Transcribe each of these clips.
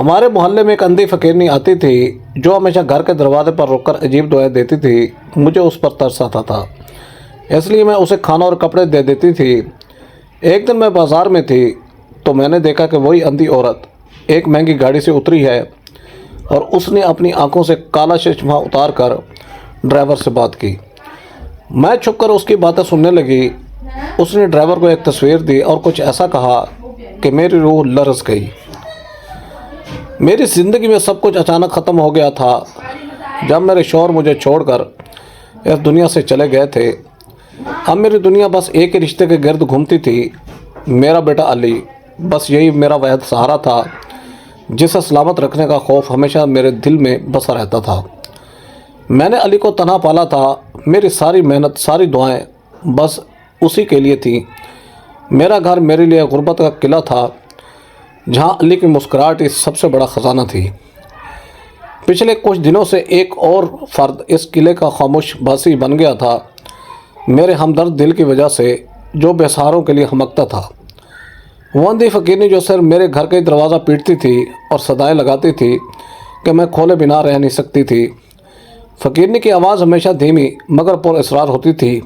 ہمارے محلے میں ایک اندھی فقیرنی آتی تھی جو ہمیشہ گھر کے دروازے پر رک کر عجیب دعائیں دیتی تھی۔ مجھے اس پر ترس آتا تھا، اس لیے میں اسے کھانا اور کپڑے دے دیتی تھی۔ ایک دن میں بازار میں تھی تو میں نے دیکھا کہ وہی اندھی عورت ایک مہنگی گاڑی سے اتری ہے اور اس نے اپنی آنکھوں سے کالا چشمہ اتار کر ڈرائیور سے بات کی۔ میں چھپ کر اس کی باتیں سننے لگی۔ اس نے ڈرائیور کو ایک تصویر دی اور کچھ ایسا کہا کہ میری روح لرز گئی۔ میری زندگی میں سب کچھ اچانک ختم ہو گیا تھا جب میرے شوہر مجھے چھوڑ کر اس دنیا سے چلے گئے تھے۔ اب میری دنیا بس ایک ہی رشتے کے گرد گھومتی تھی، میرا بیٹا علی۔ بس یہی میرا واحد سہارا تھا جسے سلامت رکھنے کا خوف ہمیشہ میرے دل میں بسا رہتا تھا۔ میں نے علی کو تنہا پالا تھا، میری ساری محنت، ساری دعائیں بس اسی کے لیے تھیں۔ میرا گھر میرے لیے غربت کا قلعہ تھا جہاں علی کی مسکراہٹ ہی سب سے بڑا خزانہ تھی۔ پچھلے کچھ دنوں سے ایک اور فرد اس قلعے کا خاموش باسی بن گیا تھا، میرے ہمدرد دل کی وجہ سے جو بے سہاروں کے لیے ہمکتا تھا۔ وہ اندھی فقیرنی جو صرف میرے گھر کا ہی دروازہ پیٹتی تھی اور صدائیں لگاتی تھی کہ میں کھولے بنا رہ نہیں سکتی تھی۔ فقیرنی کی آواز ہمیشہ دھیمی مگر پر اسرار ہوتی تھی۔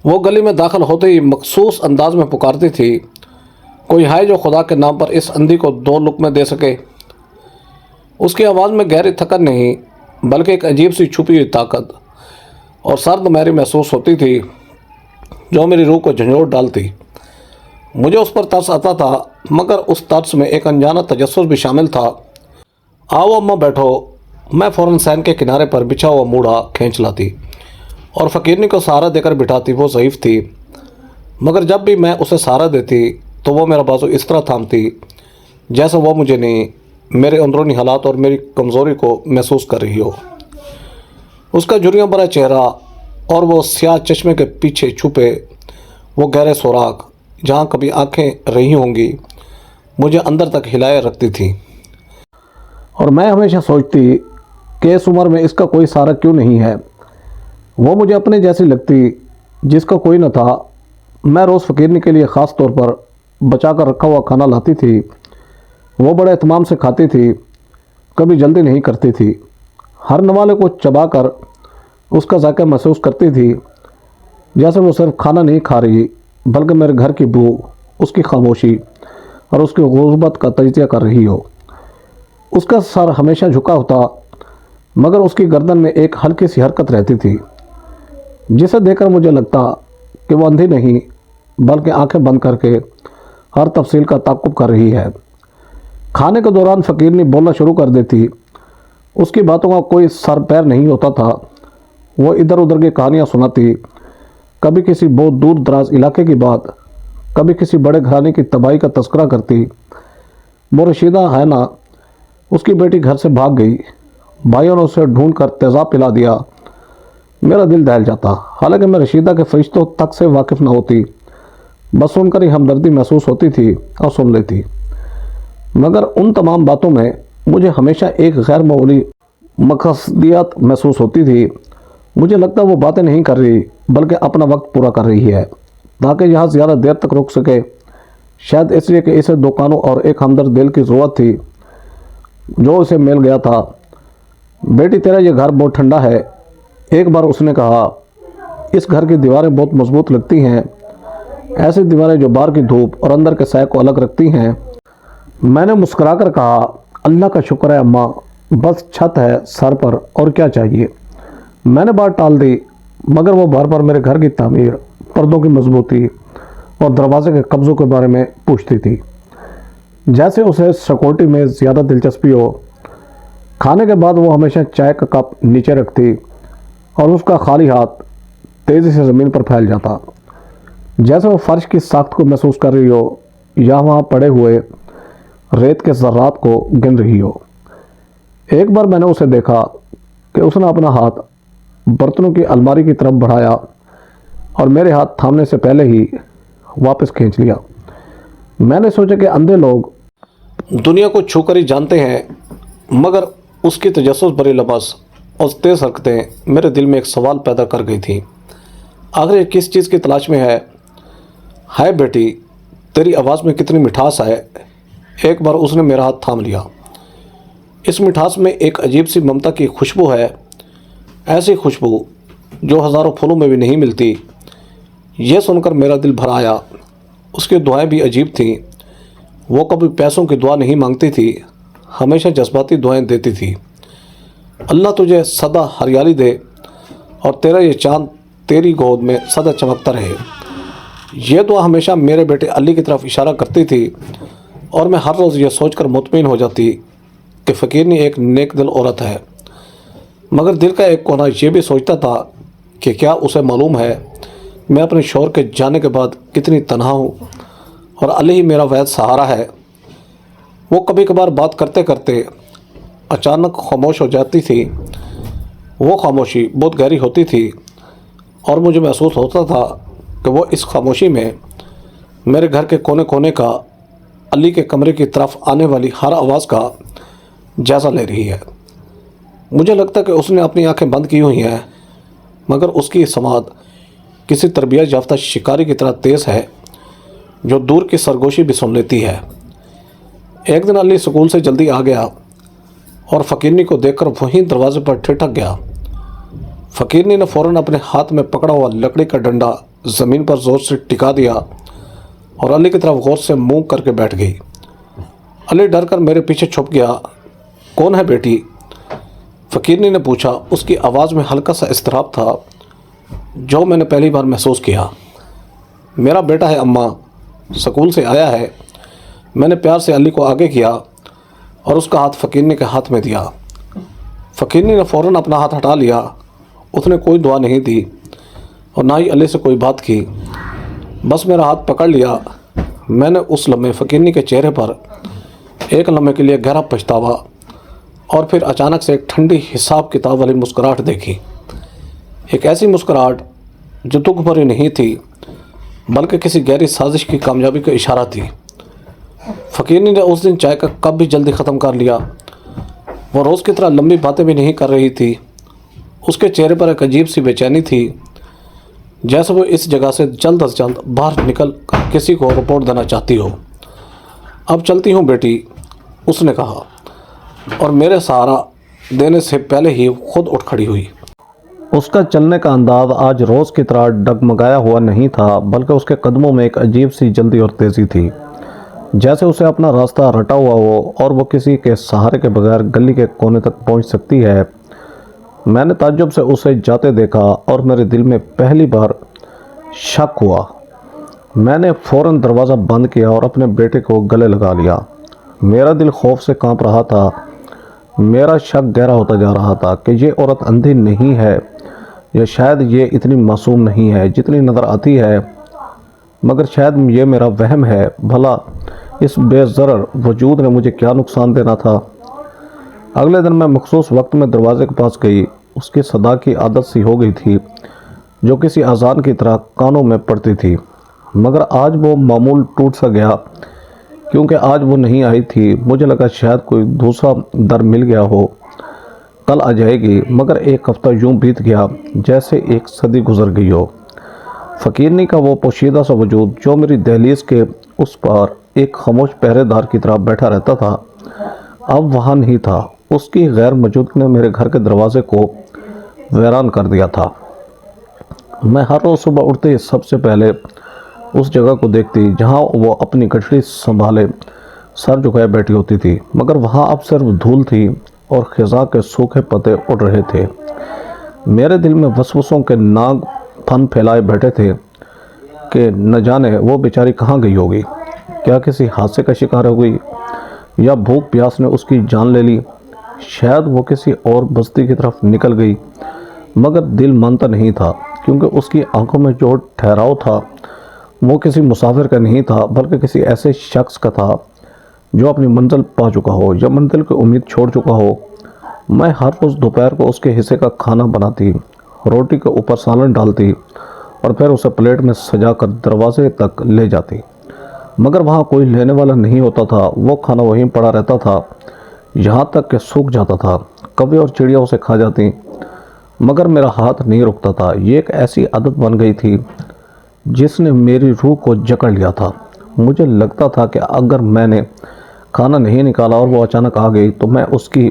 وہ گلی میں داخل ہوتے ہی مخصوص انداز میں پکارتی تھی، کوئی ہے جو خدا کے نام پر اس اندھی کو 2 لقمے دے سکے۔ اس کی آواز میں گہری تھکن نہیں بلکہ ایک عجیب سی چھپی ہوئی طاقت اور سرد میری محسوس ہوتی تھی جو میری روح کو جھنجھوڑ ڈالتی۔ مجھے اس پر ترس آتا تھا مگر اس ترس میں ایک انجانہ تجسس بھی شامل تھا۔ آؤ اماں بیٹھو، میں فوراً سین کے کنارے پر بچھا ہوا موڑا کھینچ لاتی اور فقیرنی کو سہارا دے کر بٹھاتی۔ وہ ضعیف تھی مگر جب بھی میں اسے سہارا دیتی تو وہ میرا بازو اس طرح تھامتی جیسے وہ مجھے نہیں، میرے اندرونی حالات اور میری کمزوری کو محسوس کر رہی ہو۔ اس کا جھریوں بھرا چہرہ اور وہ سیاہ چشمے کے پیچھے چھپے وہ گہرے سوراخ جہاں کبھی آنکھیں رہی ہوں گی مجھے اندر تک ہلائے رکھتی تھی۔ اور میں ہمیشہ سوچتی کہ اس عمر میں اس کا کوئی سہارا کیوں نہیں ہے۔ وہ مجھے اپنے جیسی لگتی جس کا کوئی نہ تھا۔ میں روز فقیرنی کے لیے خاص طور پر بچا کر رکھا ہوا کھانا لاتی تھی۔ وہ بڑے اہتمام سے کھاتی تھی، کبھی جلدی نہیں کرتی تھی، ہر نوالے کو چبا کر اس کا ذائقہ محسوس کرتی تھی جیسے وہ صرف کھانا نہیں کھا رہی بلکہ میرے گھر کی بو، اس کی خاموشی اور اس کی غربت کا تجزیہ کر رہی ہو۔ اس کا سر ہمیشہ جھکا ہوتا مگر اس کی گردن میں ایک ہلکی سی حرکت رہتی تھی جسے دیکھ کر مجھے لگتا کہ وہ اندھی نہیں بلکہ آنکھیں بند کر کے ہر تفصیل کا تعقب کر رہی ہے۔ کھانے کے دوران فقیرنی بولنا شروع کر دیتی، اس کی باتوں کا کوئی سر پیر نہیں ہوتا تھا۔ وہ ادھر ادھر کی کہانیاں سناتی، کبھی کسی بہت دور دراز علاقے کی بات، کبھی کسی بڑے گھرانے کی تباہی کا تذکرہ کرتی۔ وہ رشیدہ ہے نا، اس کی بیٹی گھر سے بھاگ گئی، بھائیوں نے اسے ڈھونڈ کر تیزاب پلا دیا۔ میرا دل دہل جاتا، حالانکہ میں رشیدہ کے فرشتوں تک سے واقف نہ ہوتی، بس سن کر ہی ہمدردی محسوس ہوتی تھی اور سن لیتی۔ مگر ان تمام باتوں میں مجھے ہمیشہ ایک غیر معمولی مقصدیت محسوس ہوتی تھی۔ مجھے لگتا وہ باتیں نہیں کر رہی بلکہ اپنا وقت پورا کر رہی ہے تاکہ یہاں زیادہ دیر تک رک سکے، شاید اس لیے کہ اسے 2 کانوں اور ایک ہمدرد دل کی ضرورت تھی جو اسے مل گیا تھا۔ بیٹی تیرا یہ گھر بہت ٹھنڈا ہے، ایک بار اس نے کہا۔ اس گھر کی دیواریں بہت مضبوط لگتی ہیں، ایسی دیواریں جو باہر کی دھوپ اور اندر کے سائے کو الگ رکھتی ہیں۔ میں نے مسکرا کر کہا، اللہ کا شکر ہے اماں، بس چھت ہے سر پر اور کیا چاہیے۔ میں نے بات ٹال دی مگر وہ بار بار میرے گھر کی تعمیر، پردوں کی مضبوطی اور دروازے کے قبضوں کے بارے میں پوچھتی تھی جیسے اسے سیکورٹی میں زیادہ دلچسپی ہو۔ کھانے کے بعد وہ ہمیشہ چائے کا کپ نیچے رکھتی اور اس کا خالی ہاتھ تیزی سے زمین پر پھیل جاتا جیسے وہ فرش کی ساخت کو محسوس کر رہی ہو یا وہاں پڑے ہوئے ریت کے ذرات کو گن رہی ہو۔ ایک بار میں نے اسے دیکھا کہ اس نے اپنا ہاتھ برتنوں کی الماری کی طرف بڑھایا اور میرے ہاتھ تھامنے سے پہلے ہی واپس کھینچ لیا۔ میں نے سوچا کہ اندھے لوگ دنیا کو چھو کر ہی جانتے ہیں مگر اس کی تجسس بھری لباس اور تیز حرکتیں میرے دل میں ایک سوال پیدا کر گئی تھی، آخر یہ کس چیز کی تلاش میں ہے؟ بیٹی، تیری آواز میں کتنی مٹھاس ہے۔ ایک بار اس نے میرا ہاتھ تھام لیا اس مٹھاس میں ایک عجیب سی ممتا کی خوشبو ہے، ایسی خوشبو جو ہزاروں پھولوں میں بھی نہیں ملتی۔ یہ سن کر میرا دل بھر آیا۔ اس کی دعائیں بھی عجیب تھیں۔ وہ کبھی پیسوں کی دعا نہیں مانگتی تھی، ہمیشہ جذباتی دعائیں دیتی تھی۔ اللہ تجھے سدا ہریالی دے اور تیرا یہ چاند تیری گود میں سدا چمکتا رہے۔ یہ دعا ہمیشہ میرے بیٹے علی کی طرف اشارہ کرتی تھی، اور میں ہر روز یہ سوچ کر مطمئن ہو جاتی کہ فقیرنی ایک نیک دل عورت ہے۔ مگر دل کا ایک کونا یہ بھی سوچتا تھا کہ کیا اسے معلوم ہے میں اپنے شوہر کے جانے کے بعد کتنی تنہا ہوں، اور علی ہی میرا واحد سہارا ہے۔ وہ کبھی کبھار بات کرتے کرتے اچانک خاموش ہو جاتی تھی۔ وہ خاموشی بہت گہری ہوتی تھی، اور مجھے محسوس ہوتا تھا کہ وہ اس خاموشی میں میرے گھر کے کونے کونے کا، علی کے کمرے کی طرف آنے والی ہر آواز کا جائزہ لے رہی ہے۔ مجھے لگتا کہ اس نے اپنی آنکھیں بند کی ہوئی ہیں، مگر اس کی سماعت کسی تربیت یافتہ شکاری کی طرح تیز ہے جو دور کی سرگوشی بھی سن لیتی ہے۔ ایک دن علی سکول سے جلدی آ گیا اور فقیرنی کو دیکھ کر وہیں دروازے پر ٹھٹک گیا۔ فقیرنی نے فوراً اپنے ہاتھ میں پکڑا ہوا لکڑی کا ڈنڈا زمین پر زور سے ٹکا دیا اور علی کی طرف غور سے منہ کر کے بیٹھ گئی۔ علی ڈر کر میرے پیچھے چھپ گیا۔ کون ہے بیٹی؟ فقیرنی نے پوچھا۔ اس کی آواز میں ہلکا سا اضطراب تھا جو میں نے پہلی بار محسوس کیا۔ میرا بیٹا ہے اماں، سکول سے آیا ہے۔ میں نے پیار سے علی کو آگے کیا اور اس کا ہاتھ فقیرنی کے ہاتھ میں دیا۔ فقیرنی نے فوراً اپنا ہاتھ ہٹا لیا۔ اس نے کوئی دعا نہیں دی اور نہ ہی علی سے کوئی بات کی، بس میرا ہاتھ پکڑ لیا۔ میں نے اس لمحے فقیرنی کے چہرے پر ایک لمحے کے لیے گہرا پچھتاوا اور پھر اچانک سے ایک ٹھنڈی حساب کتاب والی مسکراہٹ دیکھی۔ ایک ایسی مسکراہٹ جو دکھ بھری نہیں تھی بلکہ کسی گہری سازش کی کامیابی کا اشارہ تھی۔ فقیرنی نے اس دن چائے کا کپ بھی جلدی ختم کر لیا۔ وہ روز کی طرح لمبی باتیں بھی نہیں کر رہی تھی۔ اس کے چہرے پر ایک عجیب سی بے چینی تھی، جیسے وہ اس جگہ سے جلد از جلد باہر نکل کر کسی کو رپورٹ دینا چاہتی ہو۔ اب چلتی ہوں بیٹی، اس نے کہا، اور میرے سہارا دینے سے پہلے ہی خود اٹھ کھڑی ہوئی۔ اس کا چلنے کا انداز آج روز کی طرح ڈگمگایا ہوا نہیں تھا، بلکہ اس کے قدموں میں ایک عجیب سی جلدی اور تیزی تھی، جیسے اسے اپنا راستہ رٹا ہوا ہو اور وہ کسی کے سہارے کے بغیر گلی کے کونے تک پہنچ سکتی ہے۔ میں نے تعجب سے اسے جاتے دیکھا اور میرے دل میں پہلی بار شک ہوا۔ میں نے فوراً دروازہ بند کیا اور اپنے بیٹے کو گلے لگا لیا۔ میرا دل خوف سے کانپ رہا تھا۔ میرا شک گہرا ہوتا جا رہا تھا کہ یہ عورت اندھی نہیں ہے، یا شاید یہ اتنی معصوم نہیں ہے جتنی نظر آتی ہے، مگر شاید یہ میرا وہم ہے۔ بھلا اس بے ضرر وجود نے مجھے کیا نقصان دینا تھا؟ اگلے دن میں مخصوص وقت میں دروازے کے پاس گئی۔ اس کی صدا کی عادت سی ہو گئی تھی جو کسی اذان کی طرح کانوں میں پڑتی تھی، مگر آج وہ معمول ٹوٹ سا گیا کیونکہ آج وہ نہیں آئی تھی۔ مجھے لگا شاید کوئی دوسرا در مل گیا ہو، کل آ جائے گی، مگر ایک ہفتہ یوں بیت گیا جیسے ایک صدی گزر گئی ہو۔ فقیرنی کا وہ پوشیدہ سا وجود جو میری دہلیز کے اس پار ایک خاموش پہرے دار کی طرح بیٹھا رہتا تھا، اب وہاں نہیں تھا۔ اس کی غیر موجودگی نے میرے گھر کے دروازے کو ویران کر دیا تھا۔ میں ہر روز صبح اٹھتے ہی سب سے پہلے اس جگہ کو دیکھتی جہاں وہ اپنی گٹھڑی سنبھالے سر جھکائے بیٹھی ہوتی تھی، مگر وہاں اب صرف دھول تھی اور خزاں کے سوکھے پتے اڑ رہے تھے۔ میرے دل میں وسوسوں کے ناگ پھن پھیلائے بیٹھے تھے کہ نہ جانے وہ بیچاری کہاں گئی ہوگی۔ کیا کسی حادثے کا شکار ہو گئی، یا بھوک پیاس نے اس کی جان لے لی؟ شاید وہ کسی اور بستی کی طرف نکل گئی، مگر دل مانتا نہیں تھا کیونکہ اس کی آنکھوں میں جو ٹھہراؤ تھا وہ کسی مسافر کا نہیں تھا بلکہ کسی ایسے شخص کا تھا جو اپنی منزل پا چکا ہو یا منزل کی امید چھوڑ چکا ہو۔ میں ہر روز دوپہر کو اس کے حصے کا کھانا بناتی، روٹی کے اوپر سالن ڈالتی اور پھر اسے پلیٹ میں سجا کر دروازے تک لے جاتی، مگر وہاں کوئی لینے والا نہیں ہوتا تھا۔ وہ کھانا وہیں پڑا رہتا تھا یہاں تک کہ سوکھ جاتا تھا۔ کبھی اور چڑیا اسے کھا جاتی، مگر میرا ہاتھ نہیں رکتا تھا۔ یہ ایک ایسی عادت بن گئی تھی جس نے میری روح کو جکڑ لیا تھا۔ مجھے لگتا تھا کہ اگر میں نے کھانا نہیں نکالا اور وہ اچانک آ گئی تو میں اس کی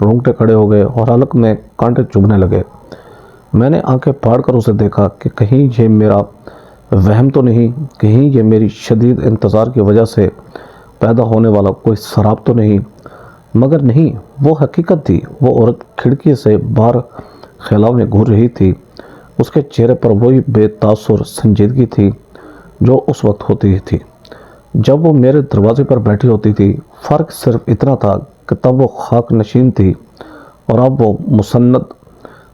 رونگٹے کھڑے ہو گئے اور حلق میں کانٹے چبھنے لگے۔ میں نے آنکھیں پھاڑ کر اسے دیکھا کہ کہیں یہ میرا وہم تو نہیں، کہیں یہ میری شدید انتظار کی وجہ سے پیدا ہونے والا کوئی سراب تو نہیں، مگر نہیں، وہ حقیقت تھی۔ وہ عورت کھڑکی سے باہر خلا میں گھور رہی تھی۔ اس کے چہرے پر وہی بے تاثر سنجیدگی تھی جو اس وقت ہوتی تھی جب وہ میرے دروازے پر بیٹھی ہوتی تھی۔ فرق صرف اتنا تھا کہ تب وہ خاک نشین تھی اور اب وہ مسند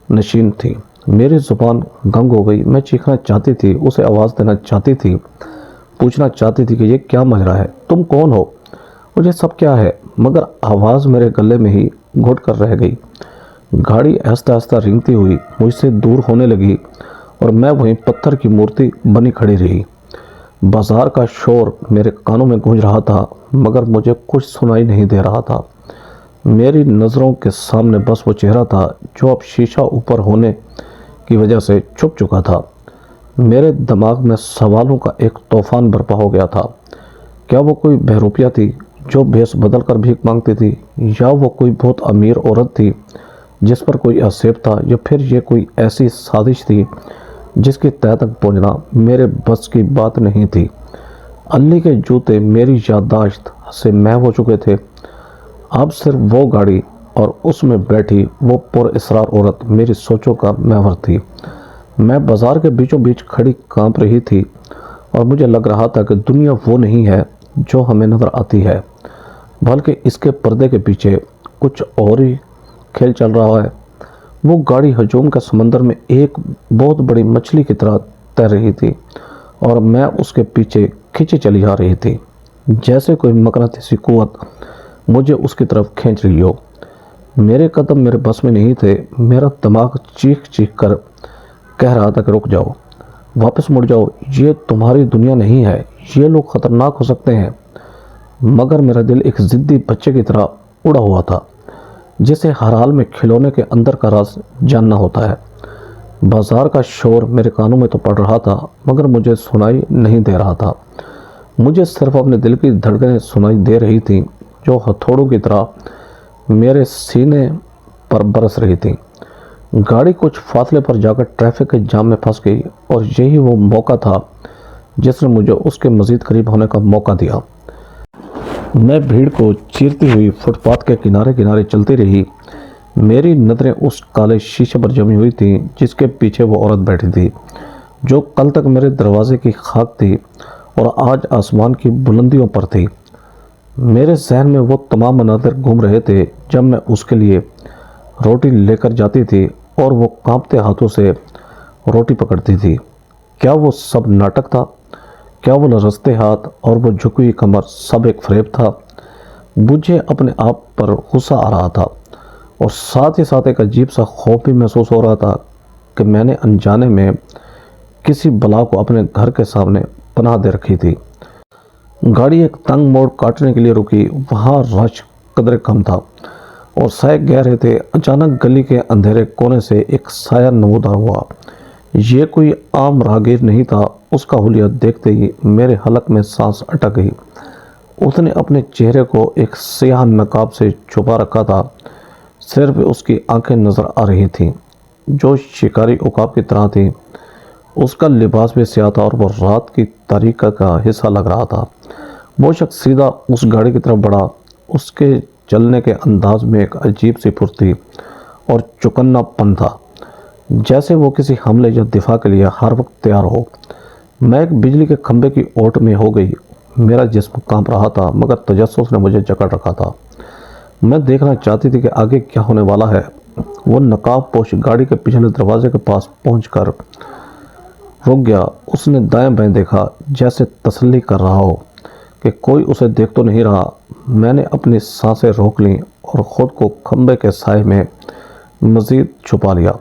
نشین تھی۔ میری زبان گنگ ہو گئی۔ میں چیخنا چاہتی تھی، اسے آواز دینا چاہتی تھی، پوچھنا چاہتی تھی کہ یہ کیا ماجرا ہے، تم کون ہو، مجھے سب کیا ہے، مگر آواز میرے گلے میں ہی گھٹ کر رہ گئی۔ گاڑی آہستہ آہستہ رینگتی ہوئی مجھ سے دور ہونے لگی اور میں وہیں پتھر کی مورتی بنی کھڑی رہی۔ بازار کا شور میرے کانوں میں گونج رہا تھا مگر مجھے کچھ سنائی نہیں دے رہا تھا۔ میری نظروں کے سامنے بس وہ چہرہ تھا جو اب شیشہ اوپر ہونے کی وجہ سے چھپ چکا تھا۔ میرے دماغ میں سوالوں کا ایک طوفان برپا ہو گیا تھا۔ کیا وہ کوئی بہروپیہ تھی جو بھیس بدل کر بھیک مانگتی تھی، یا وہ کوئی بہت امیر عورت تھی جس پر کوئی آسیب تھا، یا پھر یہ کوئی ایسی سازش تھی جس کی تہہ تک پہنچنا میرے بس کی بات نہیں تھی۔ علی کے جوتے میری یادداشت سے محو ہو چکے تھے۔ اب صرف وہ گاڑی اور اس میں بیٹھی وہ پر اسرار عورت میری سوچوں کا محور تھی۔ میں بازار کے بیچوں بیچ کھڑی کانپ رہی تھی اور مجھے لگ رہا تھا کہ دنیا وہ نہیں ہے جو ہمیں نظر آتی ہے، بلکہ اس کے پردے کے پیچھے کچھ اور ہی کھیل چل رہا ہے۔ وہ گاڑی ہجوم کے سمندر میں ایک بہت بڑی مچھلی کی طرح تیر رہی تھی اور میں اس کے پیچھے کھینچی چلی جا رہی تھی، جیسے کوئی مقناطیسی قوت مجھے اس کی طرف کھینچ رہی ہو۔ میرے قدم میرے بس میں نہیں تھے۔ میرا دماغ چیخ چیخ کر کہہ رہا تھا کہ رک جاؤ، واپس مڑ جاؤ، یہ تمہاری دنیا نہیں ہے، یہ لوگ خطرناک ہو سکتے ہیں۔ مگر میرا دل ایک ضدی بچے کی طرح اڑا ہوا تھا جسے ہر حال میں کھلونے کے اندر کا راز جاننا ہوتا ہے۔ بازار کا شور میرے کانوں میں تو پڑ رہا تھا مگر مجھے سنائی نہیں دے رہا تھا۔ مجھے صرف اپنے دل کی دھڑکنیں سنائی دے رہی تھیں جو ہتھوڑوں کی طرح میرے سینے پر برس رہی تھیں۔ گاڑی کچھ فاصلے پر جا کر ٹریفک کے جام میں پھنس گئی اور یہی وہ موقع تھا جس نے مجھے اس کے مزید قریب ہونے کا موقع دیا۔ میں بھیڑ کو چیرتی ہوئی فٹ پاتھ کے کنارے کنارے چلتی رہی۔ میری نظریں اس کالے شیشے پر جمی ہوئی تھیں جس کے پیچھے وہ عورت بیٹھی تھی جو کل تک میرے دروازے کی خاک تھی اور آج آسمان کی بلندیوں پر تھی۔ میرے ذہن میں وہ تمام مناظر گھوم رہے تھے جب میں اس کے لیے روٹی لے کر جاتی تھی اور وہ کانپتے ہاتھوں سے روٹی پکڑتی تھی۔ کیا وہ سب ناٹک تھا؟ کیا وہ لرزتے ہاتھ اور وہ جھکی ہوئی کمر سب ایک فریب تھا؟ مجھے اپنے آپ پر غصہ آ رہا تھا اور ساتھ ہی ساتھ ایک عجیب سا خوف بھی محسوس ہو رہا تھا کہ میں نے انجانے میں کسی بلا کو اپنے گھر کے سامنے پناہ دے رکھی تھی۔ گاڑی ایک تنگ موڑ کاٹنے کے لیے رکی۔ وہاں رش قدرے کم تھا اور سائے گہرے تھے۔ اچانک گلی کے اندھیرے کونے سے ایک سایہ نمودار ہوا۔ یہ کوئی عام راہگیر نہیں تھا۔ اس کا حلیہ دیکھتے ہی میرے حلق میں سانس اٹک گئی۔ اس نے اپنے چہرے کو ایک سیاہ نقاب سے چھپا رکھا تھا، صرف اس کی آنکھیں نظر آ رہی تھیں جو شکاری عقاب کی طرح تھیں۔ اس کا لباس بھی سیاہ تھا اور وہ رات کی تاریکی کا حصہ لگ رہا تھا۔ وہ شخص سیدھا اس گاڑی کی طرف بڑھا۔ اس کے چلنے کے انداز میں ایک عجیب سی پھرتی اور چکنا پن تھا، جیسے وہ کسی حملے یا دفاع کے لیے ہر وقت تیار ہو۔ میں ایک بجلی کے کھمبے کی اوٹ میں ہو گئی۔ میرا جسم کانپ رہا تھا مگر تجسس نے مجھے جکڑ رکھا تھا۔ میں دیکھنا چاہتی تھی کہ آگے کیا ہونے والا ہے۔ وہ نقاب پوش گاڑی کے پچھلے دروازے کے پاس پہنچ کر رک گیا۔ اس نے دائیں بائیں دیکھا جیسے تسلی کر رہا ہو کہ کوئی اسے دیکھ تو نہیں رہا۔ میں نے اپنی سانسیں روک لیں اور خود کو کھمبے کے سائے میں مزید چھپا لیا۔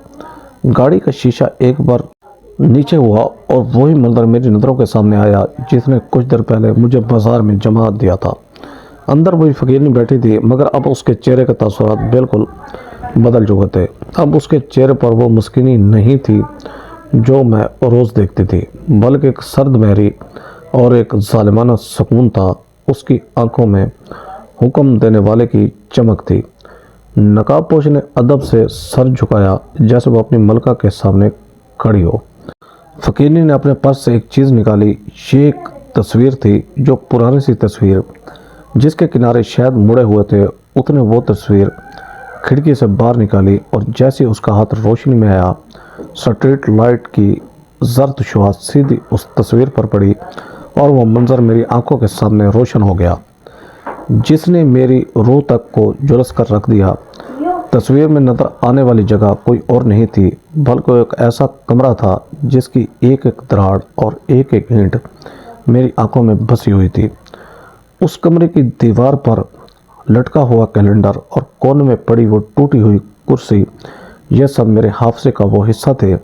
گاڑی کا شیشہ ایک بار نیچے ہوا اور وہی منظر میری نظروں کے سامنے آیا جس نے کچھ دیر پہلے مجھے بازار میں جما دیا تھا۔ اندر وہی فقیرنی بیٹھی تھی مگر اب اس کے چہرے کے تاثرات بالکل بدل چکے تھے۔ اب اس کے چہرے پر وہ مسکینی نہیں تھی جو میں روز دیکھتی تھی، بلکہ ایک سرد مہری اور ایک ظالمانہ سکون تھا۔ اس کی آنکھوں میں حکم دینے والے کی چمک تھی۔ نقاب پوش نے ادب سے سر جھکایا جیسے وہ اپنی ملکہ کے سامنے کھڑی ہو۔ فقیرنی نے اپنے پرس سے ایک چیز نکالی۔ یہ ایک تصویر تھی، جو پرانی سی تصویر جس کے کنارے شاید مڑے ہوئے تھے۔ اس نے وہ تصویر کھڑکی سے باہر نکالی اور جیسے اس کا ہاتھ روشنی میں آیا، سٹریٹ لائٹ کی زرد شعاع سیدھی اس تصویر پر پڑی اور وہ منظر میری آنکھوں کے سامنے روشن ہو گیا، جس نے میری روح تک کو جھلس کر رکھ دیا۔ تصویر میں نظر آنے والی جگہ کوئی اور نہیں تھی، بلکہ ایک ایسا کمرہ تھا جس کی ایک ایک دراڑ اور ایک ایک اینٹ میری آنکھوں میں بسی ہوئی تھی۔ اس کمرے کی دیوار پر لٹکا ہوا کیلنڈر اور کونے میں پڑی وہ ٹوٹی ہوئی کرسی، یہ سب میرے حافظے کا وہ حصہ تھے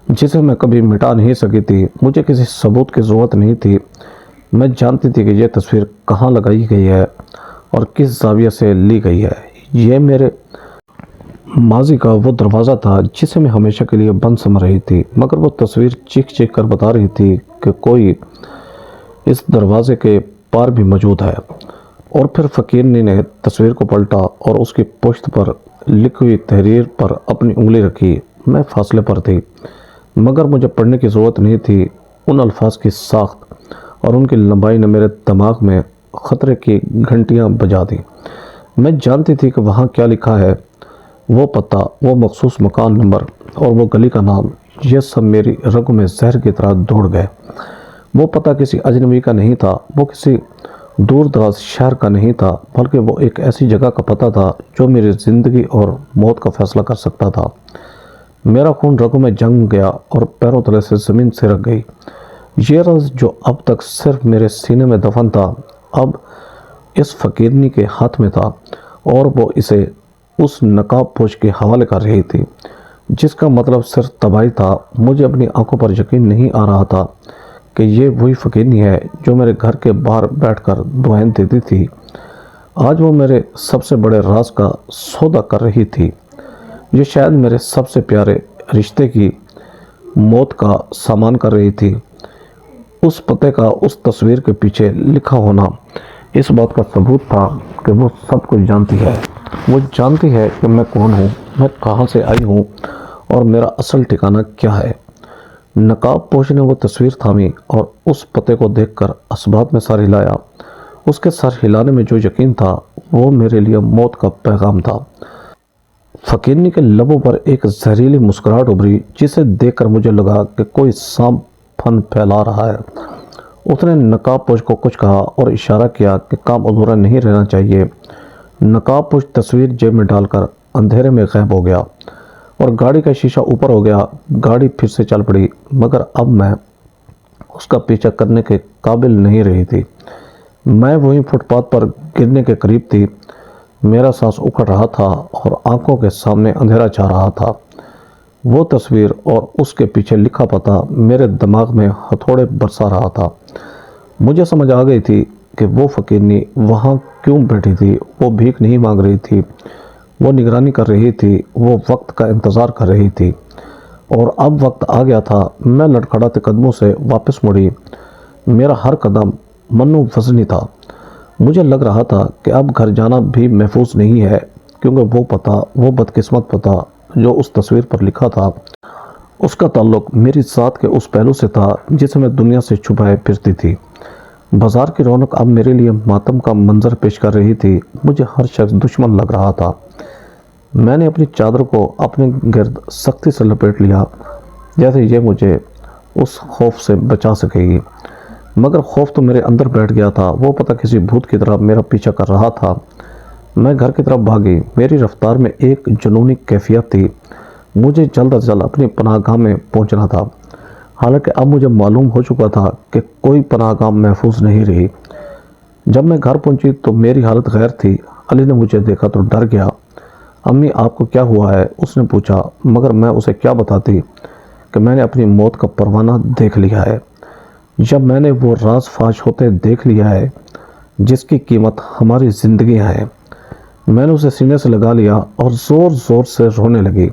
جسے میں کبھی مٹا نہیں سکی تھی۔ مجھے کسی ثبوت کی ضرورت نہیں تھی۔ میں جانتی تھی کہ یہ تصویر کہاں لگائی گئی ہے اور کس زاویہ سے لی گئی ہے۔ یہ میرے ماضی کا وہ دروازہ تھا جسے میں ہمیشہ کے لیے بند سمجھ رہی تھی، مگر وہ تصویر چیخ چیخ کر بتا رہی تھی کہ کوئی اس دروازے کے پار بھی موجود ہے۔ اور پھر فقیرنی نے تصویر کو پلٹا اور اس کی پشت پر لکھی ہوئی تحریر پر اپنی انگلی رکھی۔ میں فاصلے پر تھی، مگر مجھے پڑھنے کی ضرورت نہیں تھی۔ ان الفاظ کی ساخت اور ان کی لمبائی نے میرے دماغ میں خطرے کی گھنٹیاں بجا دیں۔ میں جانتی تھی کہ وہاں کیا لکھا ہے، وہ پتہ، وہ مخصوص مکان نمبر اور وہ گلی کا نام، یہ سب میری رگوں میں زہر کی طرح دوڑ گئے۔ وہ پتہ کسی اجنبی کا نہیں تھا، وہ کسی دور دراز شہر کا نہیں تھا، بلکہ وہ ایک ایسی جگہ کا پتہ تھا جو میری زندگی اور موت کا فیصلہ کر سکتا تھا۔ میرا خون رگوں میں جم گیا اور پیروں تلے سے زمین سرک گئی۔ یہ رز جو اب تک صرف میرے سینے میں دفن تھا، اب اس فقیرنی کے ہاتھ میں تھا اور وہ اسے اس نقاب پوش کے حوالے کر رہی تھی، جس کا مطلب صرف تباہی تھا۔ مجھے اپنی آنکھوں پر یقین نہیں آ رہا تھا کہ یہ وہی فقیرنی ہے جو میرے گھر کے باہر بیٹھ کر دعائیں دیتی تھی۔ آج وہ میرے سب سے بڑے راز کا سودا کر رہی تھی۔ یہ شاید میرے سب سے پیارے رشتے کی موت کا سامان کر رہی تھی۔ اس پتے کا اس تصویر کے پیچھے لکھا ہونا اس بات کا ثبوت تھا کہ وہ سب کچھ جانتی ہے۔ وہ جانتی ہے کہ میں کون ہوں، میں کہاں سے آئی ہوں اور میرا اصل ٹھکانہ کیا ہے۔ نقاب پوش نے وہ تصویر تھامی اور اس پتے کو دیکھ کر اسباب میں سر ہلایا۔ اس کے سر ہلانے میں جو یقین تھا، وہ میرے لیے موت کا پیغام تھا۔ فقیرنی کے لبوں پر ایک زہریلی مسکراہٹ ابھری، جسے دیکھ کر مجھے لگا کہ کوئی سانپ پھن پھیلا رہا ہے۔ اس نے نقاب پوش کو کچھ کہا اور اشارہ کیا کہ کام ادھورا نہیں رہنا چاہیے۔ نقاب پوش تصویر جیب میں ڈال کر اندھیرے میں غائب ہو گیا اور گاڑی کا شیشہ اوپر ہو گیا۔ گاڑی پھر سے چل پڑی، مگر اب میں اس کا پیچھا کرنے کے قابل نہیں رہی تھی۔ میں وہیں فٹ پاتھ پر گرنے کے قریب تھی۔ میرا سانس اکھڑ رہا تھا اور آنکھوں کے سامنے اندھیرا چھا رہا تھا۔ وہ تصویر اور اس کے پیچھے لکھا پتہ میرے دماغ میں ہتھوڑے برسا رہا تھا۔ مجھے سمجھ آ گئی تھی کہ وہ فقیرنی وہاں کیوں بیٹھی تھی۔ وہ بھیک نہیں مانگ رہی تھی، وہ نگرانی کر رہی تھی، وہ وقت کا انتظار کر رہی تھی۔ اور اب وقت آ گیا تھا۔ میں لڑکھڑاتے قدموں سے واپس مڑی۔ میرا ہر قدم منو وزنی تھا۔ مجھے لگ رہا تھا کہ اب گھر جانا بھی محفوظ نہیں ہے، کیونکہ وہ پتہ، وہ بدقسمت پتہ جو اس تصویر پر لکھا تھا، اس کا تعلق میری ذات کے اس پہلو سے تھا جسے میں دنیا سے چھپائے پھرتی تھی۔ بازار کی رونق اب میرے لیے ماتم کا منظر پیش کر رہی تھی۔ مجھے ہر شخص دشمن لگ رہا تھا۔ میں نے اپنی چادر کو اپنے گرد سختی سے لپیٹ لیا، جیسے یہ مجھے اس خوف سے بچا سکے گی، مگر خوف تو میرے اندر بیٹھ گیا تھا۔ وہ پتہ کسی بھوت کی طرح میرا پیچھا کر رہا تھا۔ میں گھر کی طرف بھاگی۔ میری رفتار میں ایک جنونی کیفیت تھی۔ مجھے جلد از جلد اپنی پناہ گاہ میں پہنچنا تھا، حالانکہ اب مجھے معلوم ہو چکا تھا کہ کوئی پناہ گاہ محفوظ نہیں رہی۔ جب میں گھر پہنچی تو میری حالت غیر تھی۔ علی نے مجھے دیکھا تو ڈر گیا۔ امی، آپ کو کیا ہوا ہے؟ اس نے پوچھا، مگر میں اسے کیا بتاتی کہ میں نے اپنی موت کا پروانہ دیکھ لیا ہے۔ جب میں نے وہ راز فاش ہوتے دیکھ لیا ہے جس کی قیمت ہماری زندگیاں ہیں۔ میں نے اسے سینے سے لگا لیا اور زور زور سے رونے لگی۔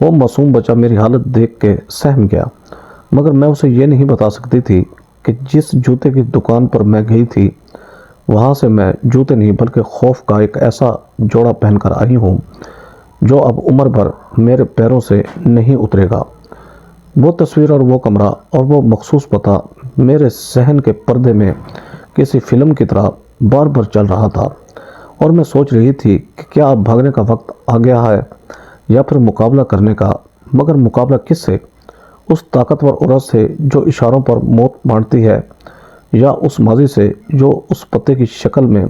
وہ معصوم بچہ میری حالت دیکھ کے سہم گیا، مگر میں اسے یہ نہیں بتا سکتی تھی کہ جس جوتے کی دکان پر میں گئی تھی وہاں سے میں جوتے نہیں بلکہ خوف کا ایک ایسا جوڑا پہن کر آئی ہوں جو اب عمر بھر میرے پیروں سے نہیں اترے گا۔ وہ تصویر اور وہ کمرہ اور وہ مخصوص پتہ میرے ذہن کے پردے میں کسی فلم کی طرح بار بار چل رہا تھا، اور میں سوچ رہی تھی کہ کیا اب بھاگنے کا وقت آ گیا ہے یا پھر مقابلہ کرنے کا، مگر مقابلہ کس سے؟ اس طاقتور عورت سے جو اشاروں پر موت بانٹتی ہے، یا اس ماضی سے جو اس پتے کی شکل میں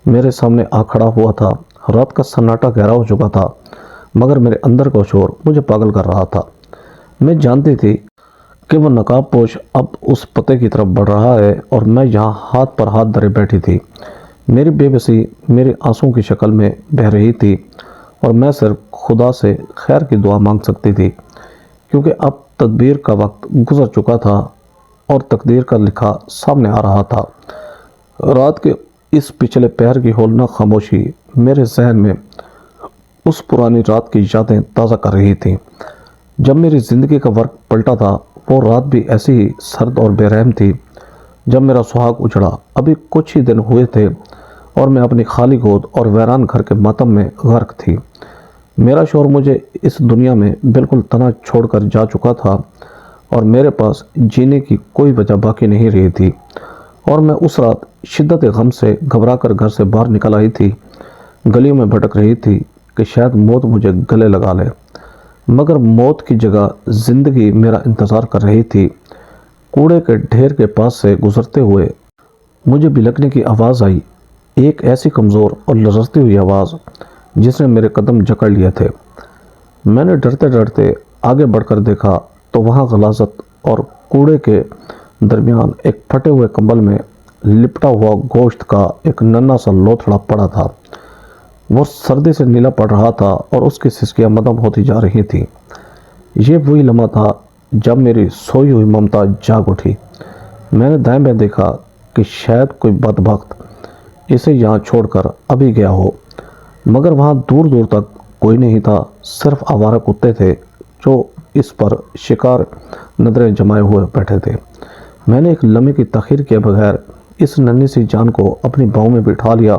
میرے سامنے آ کھڑا ہوا تھا؟ رات کا سناٹا گہرا ہو چکا تھا، مگر میرے اندر کا شور مجھے پاگل کر رہا تھا۔ میں جانتی تھی کہ وہ نقاب پوش اب اس پتے کی طرف بڑھ رہا ہے، اور میں یہاں ہاتھ پر ہاتھ دھرے بیٹھی تھی۔ میری بے بسی میرے آنسوں کی شکل میں بہہ رہی تھی، اور میں صرف خدا سے خیر کی دعا مانگ سکتی تھی، کیونکہ اب تدبیر کا وقت گزر چکا تھا اور تقدیر کا لکھا سامنے آ رہا تھا۔ رات کے اس پچھلے پہر کی ہولناک خاموشی میرے ذہن میں اس پرانی رات کی یادیں تازہ کر رہی تھی جب میری زندگی کا ورق پلٹا تھا۔ وہ رات بھی ایسی ہی سرد اور بے رحم تھی جب میرا سہاگ اجڑا۔ ابھی کچھ ہی دن ہوئے تھے اور میں اپنی خالی گود اور ویران گھر کے ماتم میں غرق تھی۔ میرا شوہر مجھے اس دنیا میں بالکل تنہا چھوڑ کر جا چکا تھا، اور میرے پاس جینے کی کوئی وجہ باقی نہیں رہی تھی، اور میں اس رات شدت غم سے گھبرا کر گھر سے باہر نکل آئی تھی۔ گلیوں میں بھٹک رہی تھی کہ شاید موت مجھے گلے لگا لے، مگر موت کی جگہ زندگی میرا انتظار کر رہی تھی۔ کوڑے کے ڈھیر کے پاس سے گزرتے ہوئے مجھے بلکنے کی آواز آئی، ایک ایسی کمزور اور لرزتی ہوئی آواز جس نے میرے قدم جکڑ لیے تھے۔ میں نے ڈرتے ڈرتے آگے بڑھ کر دیکھا تو وہاں غلاظت اور کوڑے کے درمیان ایک پھٹے ہوئے کمبل میں لپٹا ہوا گوشت کا ایک ننھا سا لوتھڑا پڑا تھا۔ وہ سردی سے نیلا پڑ رہا تھا اور اس کی سسکیاں مدھم ہوتی جا رہی تھیں۔ یہ وہی لمحہ تھا جب میری سوئی ہوئی ممتا جاگ اٹھی۔ میں نے دائیں بائیں دیکھا کہ شاید کوئی بدبخت اسے یہاں چھوڑ کر ابھی گیا ہو، مگر وہاں دور دور تک کوئی نہیں تھا، صرف آوارہ کتے تھے جو اس پر شکار نظریں جمائے ہوئے بیٹھے تھے۔ میں نے ایک لمحے کی تاخیر کیے بغیر اس ننھی سی جان کو اپنی باہوں میں بٹھا لیا۔